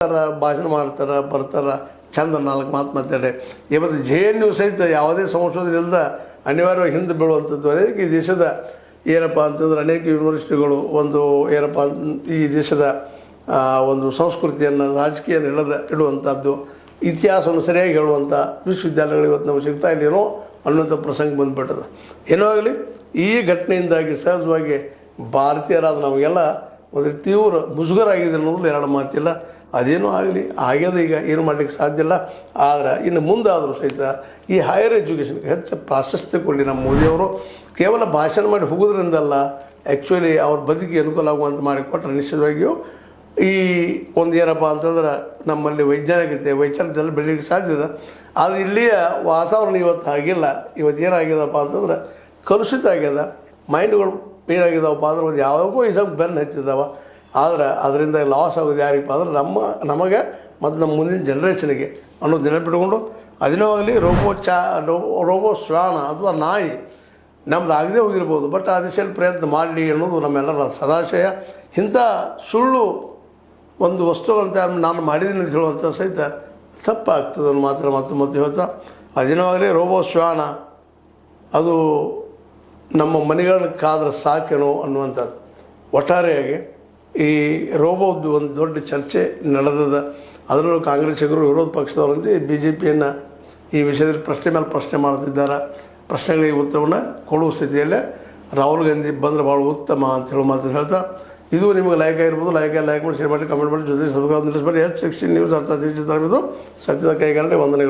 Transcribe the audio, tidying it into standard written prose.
ಭಾಷಣ ಮಾಡ್ತಾರೆ, ಬರ್ತಾರೆ, ಚಂದ 4 ಮಾತು ಮಾತಾಡಿ. ಇವತ್ತು JNU ಸಹಿತ ಯಾವುದೇ ಸಂಶೋಧನೆ ಇಲ್ಲದ ಅನಿವಾರ್ಯವಾಗಿ ಹಿಂದೆ ಬೀಳುವಂಥದ್ದು. ಅನೇಕ ಈ ದೇಶದ ಏನಪ್ಪ ಅಂತಂದ್ರೆ ಅನೇಕ ಯೂನಿವರ್ಸಿಟಿಗಳು ಒಂದು ಏನಪ್ಪ ಈ ದೇಶದ ಒಂದು ಸಂಸ್ಕೃತಿಯನ್ನು, ರಾಜಕೀಯ ಇಡುವಂಥದ್ದು, ಇತಿಹಾಸವನ್ನು ಸರಿಯಾಗಿ ಹೇಳುವಂಥ ವಿಶ್ವವಿದ್ಯಾಲಯಗಳು ಇವತ್ತು ನಮಗೆ ಸಿಗ್ತಾ ಇಲ್ಲೇನೋ ಅನ್ನೋಂಥ ಪ್ರಸಂಗ ಬಂದುಬಿಟ್ಟದ. ಏನೋ ಆಗಲಿ, ಈ ಘಟನೆಯಿಂದಾಗಿ ಸಹಜವಾಗಿ ಭಾರತೀಯರಾದ ನಮಗೆಲ್ಲ ಒಂದು ತೀವ್ರ ಮುಜುಗರ ಆಗಿದೆ ಅನ್ನೋದು 2 ಮಾತಿಲ್ಲ. ಅದೇನೂ ಆಗಲಿ, ಆಗ್ಯದ, ಈಗ ಏನು ಮಾಡಲಿಕ್ಕೆ ಸಾಧ್ಯ ಇಲ್ಲ. ಆದರೆ ಇನ್ನು ಮುಂದಾದರೂ ಸಹಿತ ಈ ಹೈಯರ್ ಎಜುಕೇಷನ್ಗೆ ಹೆಚ್ಚು ಪ್ರಾಶಸ್ತ್ಯ ಕೊಡಲಿ ನಮ್ಮ ಮೋದಿಯವರು. ಕೇವಲ ಭಾಷಣ ಮಾಡಿ ಹೋಗೋದ್ರಿಂದಲ್ಲ, ಆ್ಯಕ್ಚುಲಿ ಅವ್ರ ಬದುಕಿಗೆ ಅನುಕೂಲ ಆಗುವಂತ ಮಾಡಿಕೊಟ್ರೆ ನಿಶ್ಚಿತವಾಗಿಯೂ ಈ ಒಂದು ಏನಪ್ಪ ಅಂತಂದ್ರೆ ನಮ್ಮಲ್ಲಿ ವೈಚಾರಿಕತೆಲ್ಲ ಬೆಳೀಲಿಕ್ಕೆ ಸಾಧ್ಯ ಇದೆ. ಆದರೆ ಇಲ್ಲಿಯ ವಾತಾವರಣ ಇವತ್ತು ಆಗಿಲ್ಲ. ಇವತ್ತು ಏನಾಗ್ಯದಪ್ಪ ಅಂತಂದ್ರೆ ಕಲುಷಿತ ಆಗ್ಯದ. ಮೈಂಡ್ಗಳು ಏನಾಗಿದ್ದಾವಪ್ಪ ಅಂದ್ರೆ ಒಂದು ಯಾವುದಕ್ಕೂ ಈ ಸ್ವಲ್ಪ ಬೆನ್ನು ಹತ್ತಿದ್ದಾವೆ. ಆದರೆ ಅದರಿಂದ ಲಾಸ್ ಆಗೋದು ಯಾರಿಗಪ್ಪ ಅಂದ್ರೆ ನಮಗೆ ಮತ್ತು ನಮ್ಮ ಮುಂದಿನ ಜನ್ರೇಷನ್ಗೆ ಅನ್ನೋದು ನೆನಪಿಟ್ಕೊಂಡು, ಅದೇನೋ ಆಗಲಿ ರೋಬೋ ಶ್ವಾನ ಅಥವಾ ನಾಯಿ ನಮ್ದು ಆಗದೆ ಹೋಗಿರ್ಬೋದು, ಬಟ್ ಆ ದಿಶೆಯಲ್ಲಿ ಪ್ರಯತ್ನ ಮಾಡಲಿ ಅನ್ನೋದು ನಮ್ಮೆಲ್ಲರ ಸದಾಶಯ. ಇಂಥ ಸುಳ್ಳು ಒಂದು ವಸ್ತುಗಳಂತ ನಾನು ಮಾಡಿದ್ದೀನಿ ಅಂತ ಹೇಳುವಂಥ ಸಹಿತ ತಪ್ಪಾಗ್ತದೆ ಅನ್ನೋ ಮಾತ್ರ ಮತ್ತು ಹೇಳ್ತಾ, ಅದೇನೋ ಆಗಲಿ ರೋಬೋ ಶ್ವಾನ ಅದು ನಮ್ಮ ಮನೆಗಳನ್ನ ಕಾದ್ರೆ ಸಾಕೇನೋ ಅನ್ನುವಂಥದ್ದು. ಒಟ್ಟಾರೆಯಾಗಿ ಈ ರೋಬೋದ್ದು ಒಂದು ದೊಡ್ಡ ಚರ್ಚೆ ನಡೆದದ. ಅದರಲ್ಲೂ ಕಾಂಗ್ರೆಸ್ಸಿಗರು, ವಿರೋಧ ಪಕ್ಷದವರಂತೆ BJPಯನ್ನು ಈ ವಿಷಯದಲ್ಲಿ ಪ್ರಶ್ನೆ ಮೇಲೆ ಪ್ರಶ್ನೆ ಮಾಡ್ತಿದ್ದಾರೆ. ಪ್ರಶ್ನೆಗಳಿಗೆ ಉತ್ತರವನ್ನು ಕೊಡುವ ಸ್ಥಿತಿಯಲ್ಲೇ ರಾಹುಲ್ ಗಾಂಧಿ ಬಂದರೆ ಭಾಳ ಉತ್ತಮ ಅಂತ ಹೇಳೋ ಮಾತನ್ನು ಹೇಳ್ತಾ, ಇದು ನಿಮಗೆ ಲೈಕ್ ಆಗಿರ್ಬೋದು. ಲೈಕ್ ಮಾಡಿ, ಶೇರ್ ಮಾಡಿ, ಕಮೆಂಟ್ ಮಾಡಿ, ಜೊತೆ ಸಬ್ಸ್ಕ್ರೈಬ್ ನಿಲ್ಲಿಸಬೇಡಿ. H16 ನ್ಯೂಸ್ ಅರ್ಥಾತ್ ಇದು ಸತ್ಯದ ಕೈಗಾರರಿಗೆ ವಂದನೆಗಳು.